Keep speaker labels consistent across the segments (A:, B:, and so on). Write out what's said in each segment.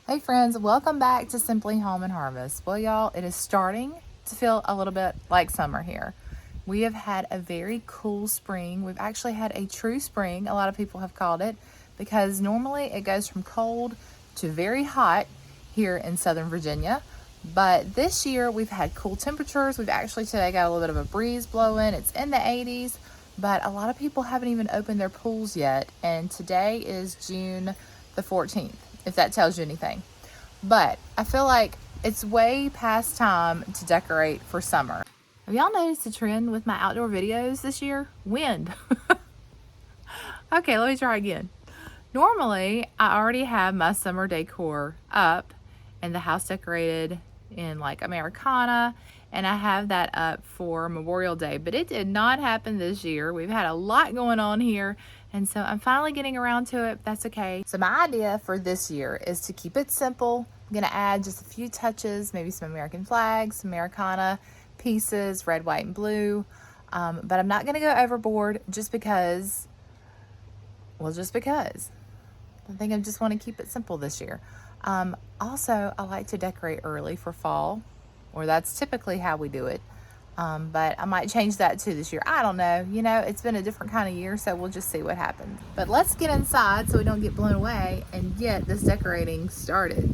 A: Hey friends, welcome back to Simply Home and Harvest. Well, y'all, it is starting to feel a little bit like summer here. We have had a very cool spring. We've actually had a true spring, a lot of people have called it, because normally it goes from cold to very hot here in Southern Virginia. But this year we've had cool temperatures. We've actually today got a little bit of a breeze blowing. It's in the 80s, but a lot of people haven't even opened their pools yet. And today is June the 14th, if that tells you anything. But I feel like it's way past time to decorate for summer. Have y'all noticed a trend with my outdoor videos this year? Wind. Okay, let me try again. Normally, I already have my summer decor up and the house decorated in like Americana, and I have that up for Memorial Day, but it did not happen this year. We've had a lot going on here, and so I'm finally getting around to it. That's okay. So my idea for this year is to keep it simple. I'm gonna add just a few touches, maybe some American flags, some Americana pieces, red, white, and blue. But I'm not gonna go overboard just because, well, just because. I think I just want to keep it simple this year. Also, I like to decorate early for fall, or that's typically how we do it. But I might change that too this year. I don't know. You know, it's been a different kind of year, so we'll just see what happens. But let's get inside so we don't get blown away and get this decorating started.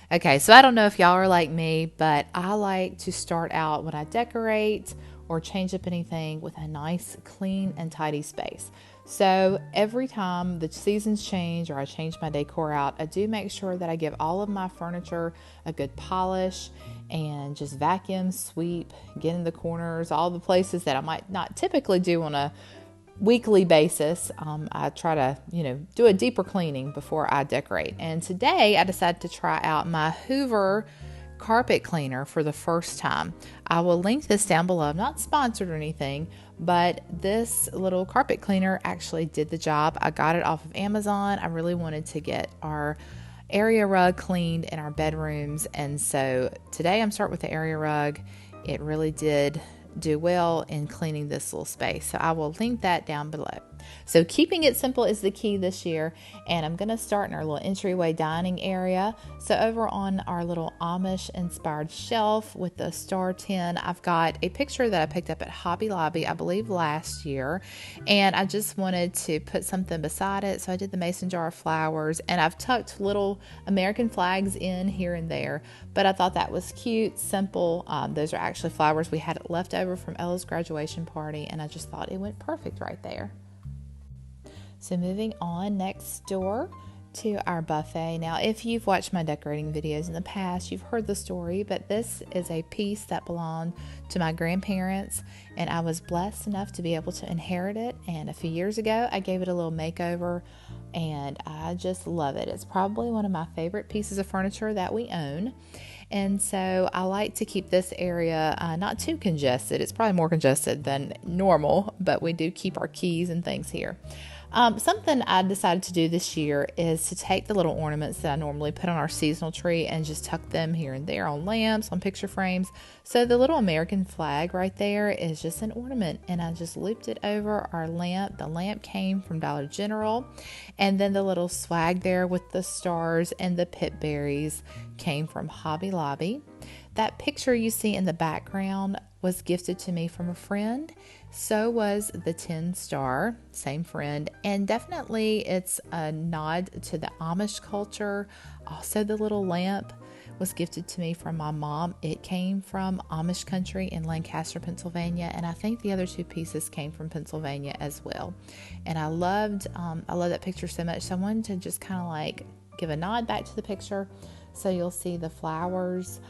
A: Okay, so I don't know if y'all are like me, but I like to start out when I decorate or change up anything with a nice, clean, and tidy space. So every time the seasons change or I change my decor out, I do make sure that I give all of my furniture a good polish and just vacuum, sweep, get in the corners, all the places that I might not typically do on a weekly basis. I try to, do a deeper cleaning before I decorate. And today I decided to try out my Hoover carpet cleaner for the first time. I will link this down below. I'm not sponsored or anything, but this little carpet cleaner actually did the job. I got it off of Amazon. I really wanted to get our area rug cleaned in our bedrooms, and so today I'm starting with the area rug. It really did do well in cleaning this little space, so I will link that down below. So keeping it simple is the key this year, and I'm going to start in our little entryway dining area. So over on our little Amish inspired shelf with the star tin, I've got a picture that I picked up at Hobby Lobby, I believe last year, and I just wanted to put something beside it, so I did the mason jar of flowers, and I've tucked little American flags in here and there, but I thought that was cute, simple. Those are actually flowers we had left over from Ella's graduation party, and I just thought it went perfect right there. So moving on next door to our buffet. Now, if you've watched my decorating videos in the past, you've heard the story, but this is a piece that belonged to my grandparents, and I was blessed enough to be able to inherit it. And a few years ago, I gave it a little makeover, and I just love it. It's probably one of my favorite pieces of furniture that we own. And so I like to keep this area not too congested. It's probably more congested than normal, but we do keep our keys and things here. Something I decided to do this year is to take the little ornaments that I normally put on our seasonal tree and just tuck them here and there on lamps, on picture frames. So the little American flag right there is just an ornament, and I just looped it over our lamp. The lamp came from Dollar General, and then the little swag there with the stars and the pip berries came from Hobby Lobby. That picture you see in the background was gifted to me from a friend. So was the 10 star, same friend, and definitely it's a nod to the Amish culture. Also, the little lamp was gifted to me from my mom. It came from Amish country in Lancaster, Pennsylvania, and I think the other two pieces came from Pennsylvania as well. And I love that picture so much, so I wanted to just kind of like give a nod back to the picture. So you'll see the flowers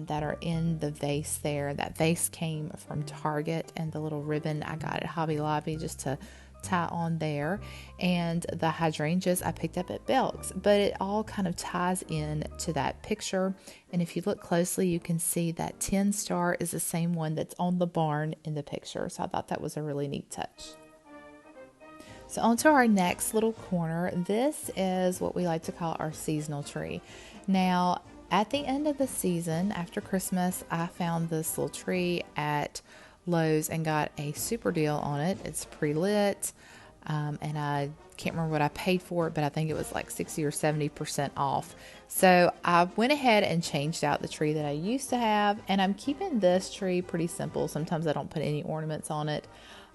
A: that are in the vase there. That vase came from Target, and the little ribbon I got at Hobby Lobby just to tie on there. And the hydrangeas I picked up at Belk's, but it all kind of ties in to that picture. And if you look closely, you can see that 10 star is the same one that's on the barn in the picture. So I thought that was a really neat touch. So on to our next little corner. This is what we like to call our seasonal tree. Now, at the end of the season, after Christmas, I found this little tree at Lowe's and got a super deal on it. It's pre-lit, and I can't remember what I paid for it, but I think it was like 60 or 70% off. So I went ahead and changed out the tree that I used to have, and I'm keeping this tree pretty simple. Sometimes I don't put any ornaments on it.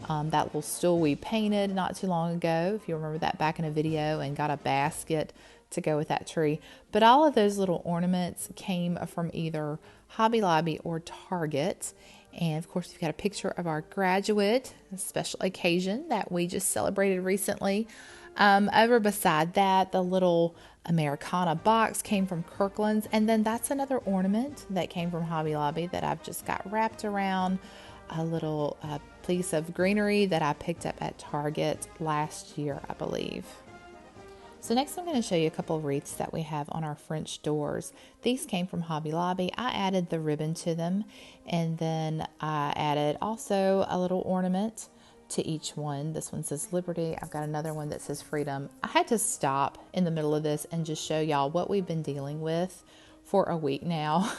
A: That little stool we painted not too long ago, if you remember that back in a video, and got a basket to go with that tree. But all of those little ornaments came from either Hobby Lobby or Target. And of course, we've got a picture of our graduate, a special occasion that we just celebrated recently. Over beside that, the little Americana box came from Kirkland's. And then that's another ornament that came from Hobby Lobby that I've just got wrapped around a little piece of greenery that I picked up at Target last year, I believe. So next I'm going to show you a couple of wreaths that we have on our French doors. These came from Hobby Lobby. I added the ribbon to them, and then I added also a little ornament to each one. This one says Liberty. I've got another one that says Freedom. I had to stop in the middle of this and just show y'all what we've been dealing with for a week now.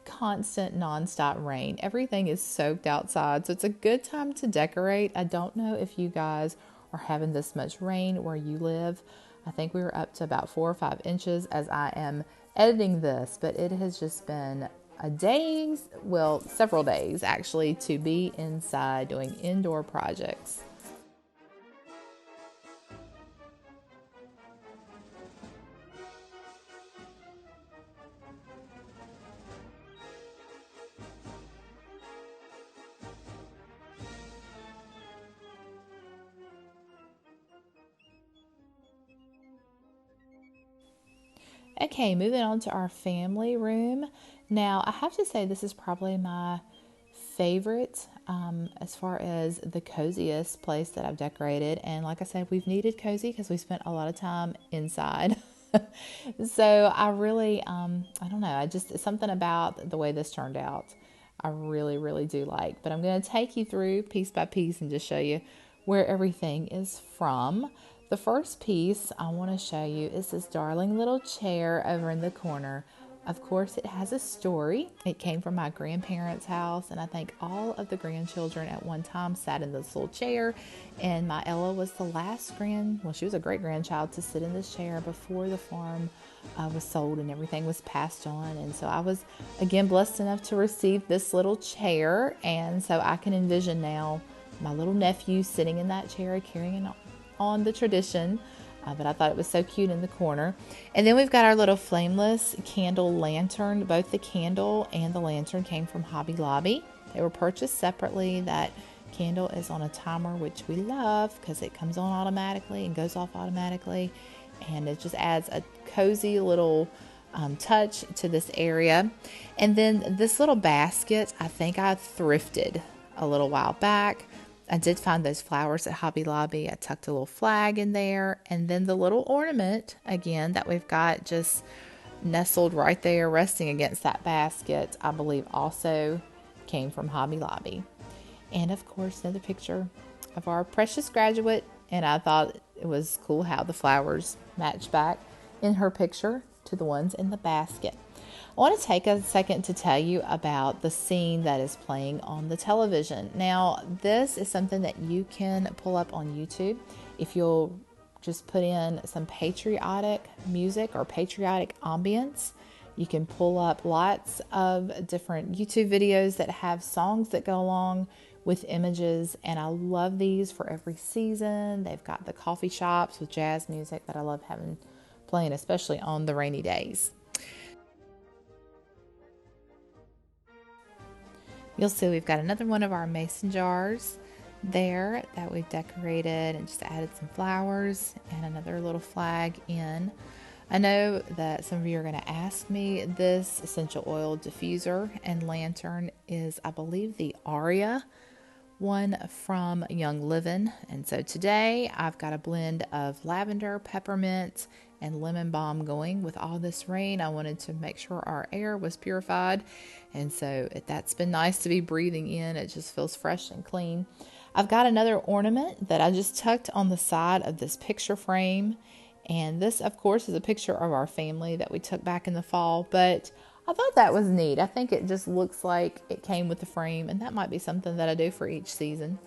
A: Constant nonstop rain. Everything is soaked outside, so it's a good time to decorate. I don't know if you guys are having this much rain where you live. I think we were up to about 4 or 5 inches as I am editing this, but it has just been several days actually, to be inside doing indoor projects. Okay, moving on to our family room. Now, I have to say this is probably my favorite as far as the coziest place that I've decorated. And like I said, we've needed cozy because we spent a lot of time inside. So I really, I don't know, it's something about the way this turned out I really, really do like. But I'm going to take you through piece by piece and just show you where everything is from. The first piece I want to show you is this darling little chair over in the corner. Of course, it has a story. It came from my grandparents' house, and I think all of the grandchildren at one time sat in this little chair, and my Ella was the last she was a great-grandchild to sit in this chair before the farm was sold and everything was passed on. And so I was, again, blessed enough to receive this little chair, and so I can envision now my little nephew sitting in that chair carrying on the tradition. But I thought it was so cute in the corner. And then we've got our little flameless candle lantern. Both the candle and the lantern came from Hobby Lobby. They were purchased separately. That candle is on a timer, which we love because it comes on automatically and goes off automatically. And it just adds a cozy little touch to this area. And then this little basket, I think I thrifted a little while back. I did find those flowers at Hobby Lobby. I tucked a little flag in there. And then the little ornament, again, that we've got just nestled right there, resting against that basket, I believe also came from Hobby Lobby. And of course, another picture of our precious graduate. And I thought it was cool how the flowers match back in her picture to the ones in the basket. I want to take a second to tell you about the scene that is playing on the television. Now, this is something that you can pull up on YouTube. If you'll just put in some patriotic music or patriotic ambiance, you can pull up lots of different YouTube videos that have songs that go along with images. And I love these for every season. They've got the coffee shops with jazz music that I love having playing, especially on the rainy days. You'll see we've got another one of our mason jars there that we've decorated and just added some flowers and another little flag in. I know that some of you are going to ask me, this essential oil diffuser and lantern is, I believe, the Aria one from Young Livin'. And so today I've got a blend of lavender, peppermint, and lemon balm going. With all this rain, I wanted to make sure our air was purified, and so that's been nice to be breathing in. It just feels fresh and clean. I've got another ornament that I just tucked on the side of this picture frame, and this of course is a picture of our family that we took back in the fall, but I thought that was neat. I think it just looks like it came with the frame, and that might be something that I do for each season.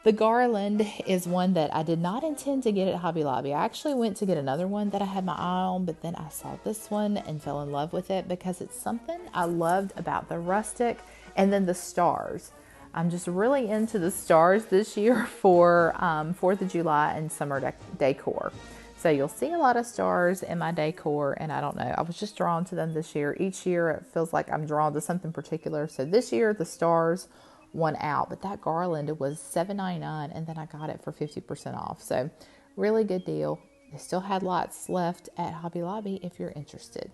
A: The garland is one that I did not intend to get at Hobby Lobby. I actually went to get another one that I had my eye on, but then I saw this one and fell in love with it because it's something I loved about the rustic and then the stars. I'm just really into the stars this year for 4th of July and summer decor. So you'll see a lot of stars in my decor, and I don't know, I was just drawn to them this year. Each year it feels like I'm drawn to something particular. So this year the stars won out, but that garland was $7.99, and then I got it for 50% off. So really good deal. They still had lots left at Hobby Lobby if you're interested.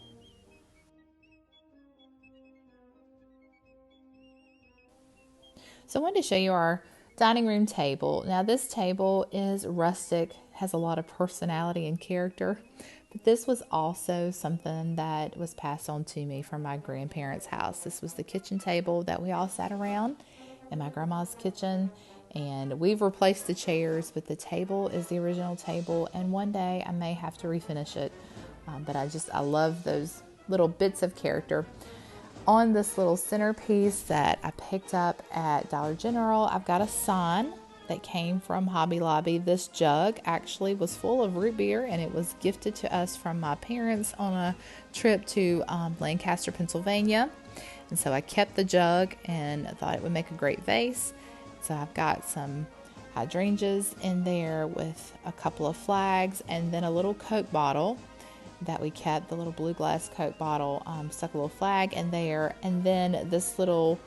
A: So I wanted to show you our dining room table. Now this table is rustic, has a lot of personality and character, but this was also something that was passed on to me from my grandparents' house. This was the kitchen table that we all sat around in my grandma's kitchen, and we've replaced the chairs, but the table is the original table, and one day I may have to refinish it, but I love those little bits of character. On this little centerpiece that I picked up at Dollar General, I've got a sign that came from Hobby Lobby. This jug actually was full of root beer, and it was gifted to us from my parents on a trip to Lancaster, Pennsylvania. And so I kept the jug and I thought it would make a great vase. So I've got some hydrangeas in there with a couple of flags, and then a little Coke bottle that we kept, the little blue glass Coke bottle, stuck a little flag in there. And then this little,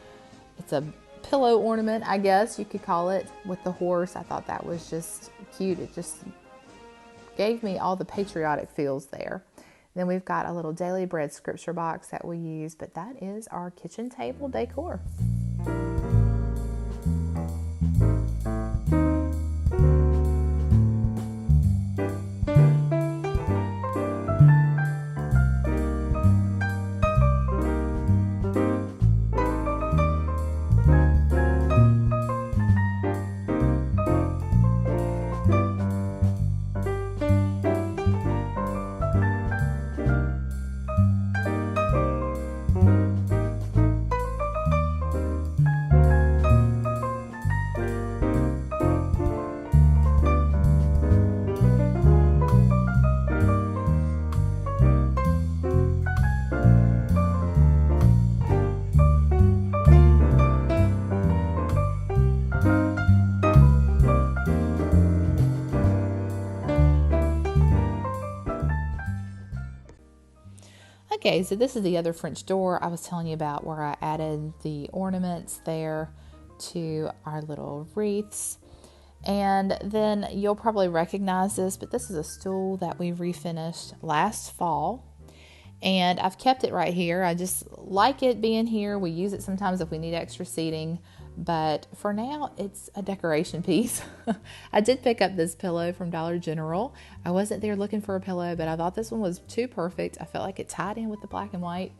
A: it's a pillow ornament, I guess you could call it, with the horse. I thought that was just cute. It just gave me all the patriotic feels there. Then we've got a little daily bread scripture box that we use, but that is our kitchen table decor. Okay, so this is the other French door I was telling you about, where I added the ornaments there to our little wreaths. And then you'll probably recognize this, but this is a stool that we refinished last fall. And I've kept it right here. I just like it being here. We use it sometimes if we need extra seating, but for now it's a decoration piece. I did pick up this pillow from Dollar General. I wasn't there looking for a pillow, but I thought this one was too perfect. I felt like it tied in with the black and white.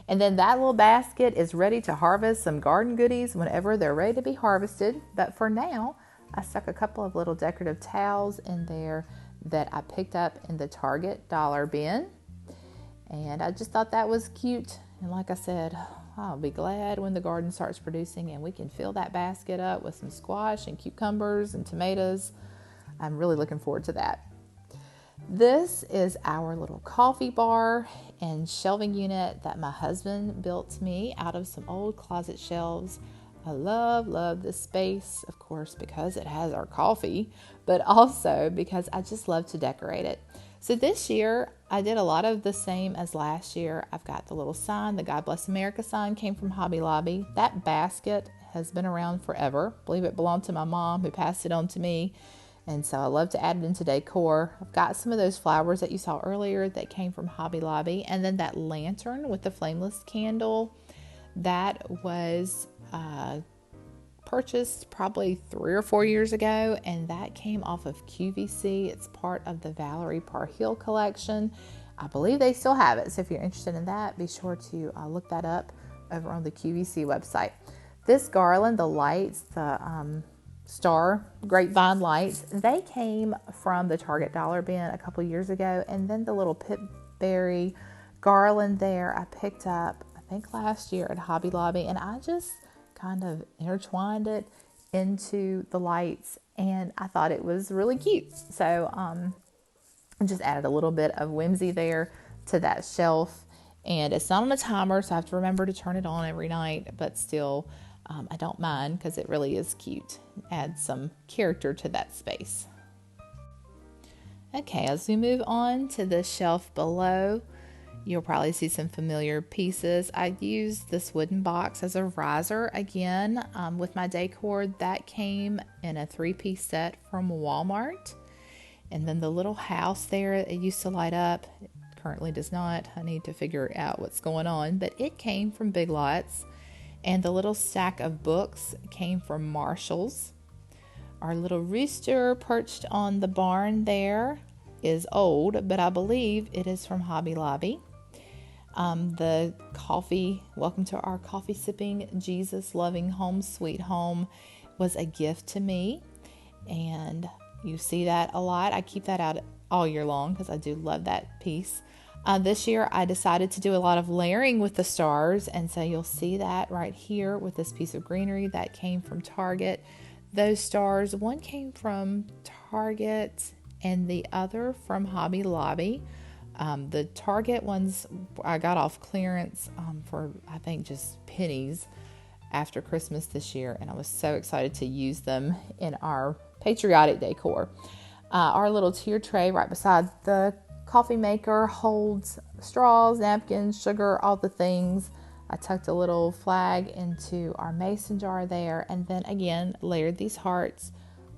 A: And then that little basket is ready to harvest some garden goodies whenever they're ready to be harvested. But for now, I stuck a couple of little decorative towels in there that I picked up in the Target dollar bin. And I just thought that was cute. And like I said, I'll be glad when the garden starts producing and we can fill that basket up with some squash and cucumbers and tomatoes. I'm really looking forward to that. This is our little coffee bar and shelving unit that my husband built me out of some old closet shelves. I love this space, of course, because it has our coffee, but also because I just love to decorate it. So this year, I did a lot of the same as last year. I've got the little sign, the God Bless America sign came from Hobby Lobby. That basket has been around forever. I believe it belonged to my mom, who passed it on to me. And so I love to add it into decor. I've got some of those flowers that you saw earlier that came from Hobby Lobby. And then that lantern with the flameless candle, that was purchased probably 3 or 4 years ago, and that came off of QVC. It's part of the Valerie Parhill collection. I believe they still have it, so if you're interested in that, be sure to look that up over on the QVC website. This garland, the lights, the star grapevine lights, they came from the Target dollar bin a couple years ago, and then the little pipberry garland there I picked up, I think last year at Hobby Lobby, and I just kind of intertwined it into the lights, and I thought it was really cute. So I just added a little bit of whimsy there to that shelf. And it's not on a timer, so I have to remember to turn it on every night, but still, I don't mind because it really is cute. Adds some character to that space. Okay, as we move on to the shelf below, you'll probably see some familiar pieces. I used this wooden box as a riser again with my decor. That came in a 3-piece set from Walmart. And then the little house there, it used to light up. It currently does not. I need to figure out what's going on, but it came from Big Lots. And the little stack of books came from Marshall's. Our little rooster perched on the barn there is old, but I believe it is from Hobby Lobby. The coffee, welcome to our coffee sipping, Jesus loving home sweet home, was a gift to me. And you see that a lot. I keep that out all year long because I do love that piece. This year I decided to do a lot of layering with the stars, and so you'll see that right here with this piece of greenery that came from Target. Those stars, one came from Target and the other from Hobby Lobby. The Target ones I got off clearance for, I think, just pennies after Christmas this year, and I was so excited to use them in our Patriotic decor. Our little tier tray right beside the coffee maker holds straws, napkins, sugar, all the things. I tucked a little flag into our mason jar there, and then again layered these hearts,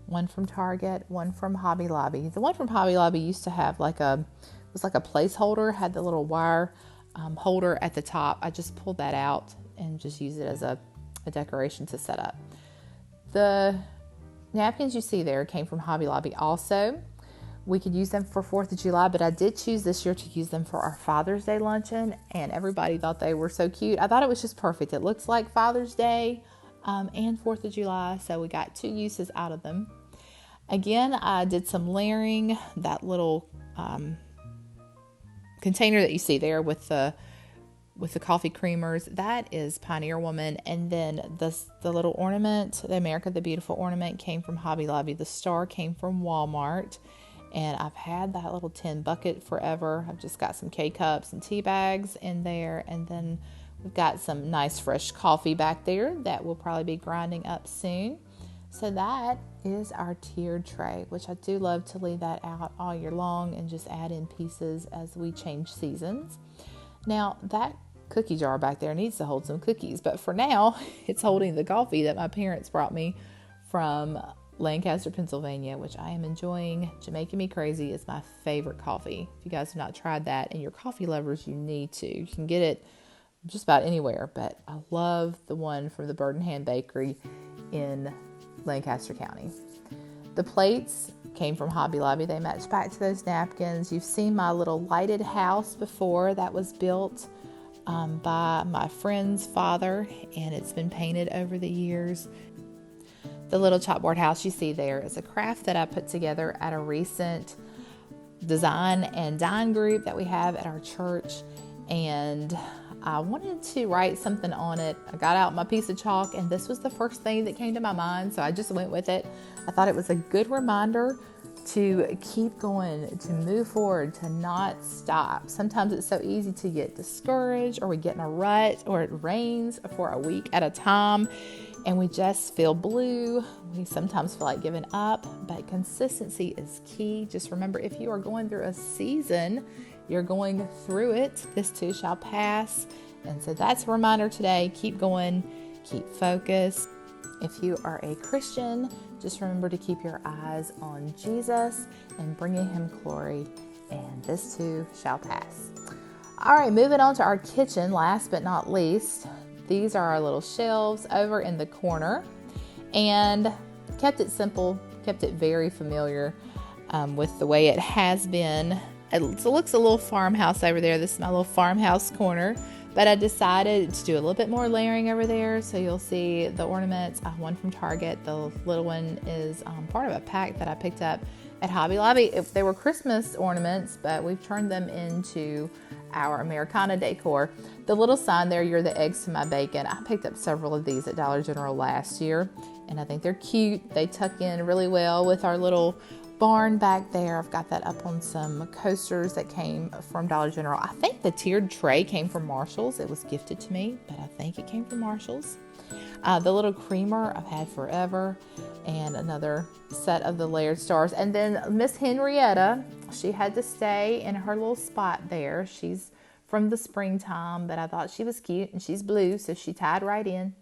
A: one from Target, one from Hobby Lobby. The one from Hobby Lobby used to have like a placeholder, had the little wire holder at the top. I just pulled that out and just used it as a decoration to set up. The napkins you see there came from Hobby Lobby also. We could use them for 4th of July, but I did choose this year to use them for our Father's Day luncheon, and everybody thought they were so cute. I thought it was just perfect. It looks like Father's Day and 4th of July, so we got 2 uses out of them. Again, I did some layering. That little container that you see there with the coffee creamers, that is Pioneer Woman. And then the little ornament, the America the Beautiful ornament, came from Hobby Lobby. The star came from Walmart. And I've had that little tin bucket forever. I've just got some K-cups and tea bags in there. And then we've got some nice fresh coffee back there that we'll probably be grinding up soon. So that is our tiered tray, which I do love to leave that out all year long and just add in pieces as we change seasons. Now, that cookie jar back there needs to hold some cookies, but for now, it's holding the coffee that my parents brought me from Lancaster, Pennsylvania, which I am enjoying. Jamaican Me Crazy is my favorite coffee. If you guys have not tried that and you're coffee lovers, you need to. You can get it just about anywhere, but I love the one from the Bird and Hand Bakery in Lancaster County. The plates came from Hobby Lobby. They match back to those napkins. You've seen my little lighted house before. That was built by my friend's father, and it's been painted over the years. The little chalkboard house you see there is a craft that I put together at a recent design and dine group that we have at our church, and I wanted to write something on it. I got out my piece of chalk, and this was the first thing that came to my mind, so I just went with it. I thought it was a good reminder to keep going, to move forward, to not stop. Sometimes it's so easy to get discouraged, or we get in a rut, or it rains for a week at a time and we just feel blue. We sometimes feel like giving up, but consistency is key. Just remember, if you are going through a season, you're going through it. This too shall pass. And so that's a reminder today. Keep going, keep focused. If you are a Christian, just remember to keep your eyes on Jesus and bringing him glory, and this too shall pass. All right, moving on to our kitchen, last but not least. These are our little shelves over in the corner, and kept it simple, kept it very familiar with the way it has been. It looks a little farmhouse over there. This is my little farmhouse corner, but I decided to do a little bit more layering over there. So you'll see the ornaments, one from Target. The little one is part of a pack that I picked up at Hobby Lobby. They were Christmas ornaments, but we've turned them into our Americana decor. The little sign there, "You're the eggs to my bacon." I picked up several of these at Dollar General last year, and I think they're cute. They tuck in really well with our little barn back there. I've got that up on some coasters that came from Dollar General. I think the tiered tray came from Marshall's. It was gifted to me, but I think it came from Marshall's. The little creamer I've had forever, and another set of the layered stars. And then Miss Henrietta, she had to stay in her little spot there. She's from the springtime, but I thought she was cute, and she's blue, so she tied right in.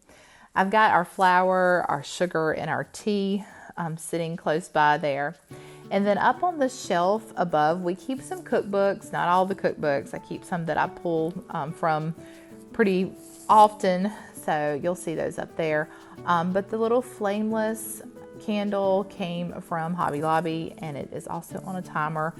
A: I've got our flour, our sugar, and our tea sitting close by there. And then up on the shelf above, we keep some cookbooks. Not all the cookbooks. I keep some that I pull from pretty often, so you'll see those up there. But the little flameless candle came from Hobby Lobby, and it is also on a timer.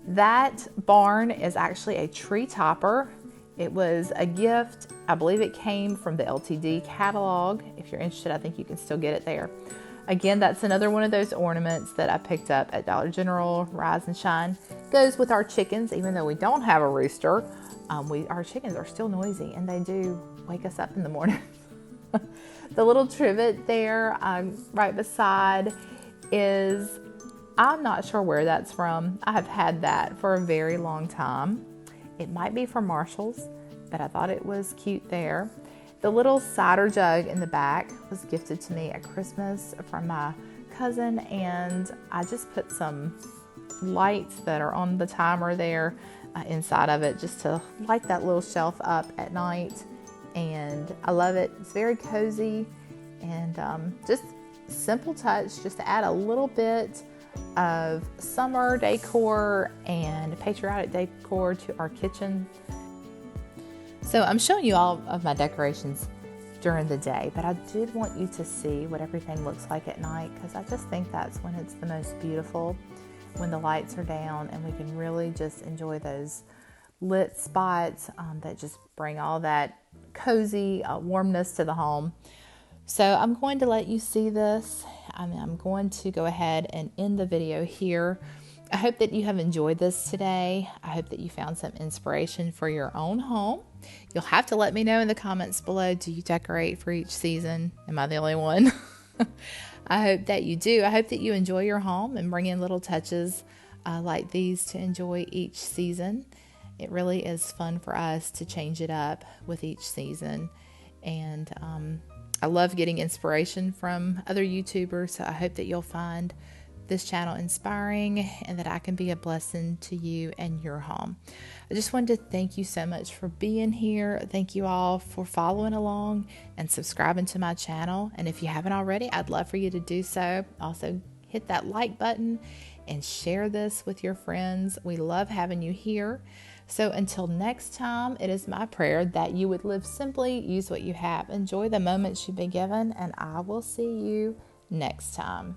A: That barn is actually a tree topper. It was a gift. I believe it came from the LTD catalog. If you're interested, I think you can still get it there. Again, that's another one of those ornaments that I picked up at Dollar General. Rise and shine. Goes with our chickens, even though we don't have a rooster. Our chickens are still noisy, and they do wake us up in the morning. The little trivet there right beside is, I'm not sure where that's from. I have had that for a very long time. It might be from Marshall's, but I thought it was cute there. The little cider jug in the back was gifted to me at Christmas from my cousin, and I just put some lights that are on the timer there inside of it just to light that little shelf up at night. And I love it. It's very cozy, and just simple touch just to add a little bit of summer decor and patriotic decor to our kitchen. So I'm showing you all of my decorations during the day, but I did want you to see what everything looks like at night, because I just think that's when it's the most beautiful, when the lights are down and we can really just enjoy those lit spots that just bring all that cozy warmness to the home. So I'm going to let you see this. I'm going to go ahead and end the video here. I hope that you have enjoyed this today. I hope that you found some inspiration for your own home. You'll have to let me know in the comments below, do you decorate for each season? Am I the only one? I hope that you do. I hope that you enjoy your home and bring in little touches like these to enjoy each season. It really is fun for us to change it up with each season. And I love getting inspiration from other YouTubers, so I hope that you'll find this channel inspiring and that I can be a blessing to you and your home. I just wanted to thank you so much for being here. Thank you all for following along and subscribing to my channel. And if you haven't already, I'd love for you to do so. Also, hit that like button and share this with your friends. We love having you here. So until next time, it is my prayer that you would live simply, use what you have, enjoy the moments you've been given, and I will see you next time.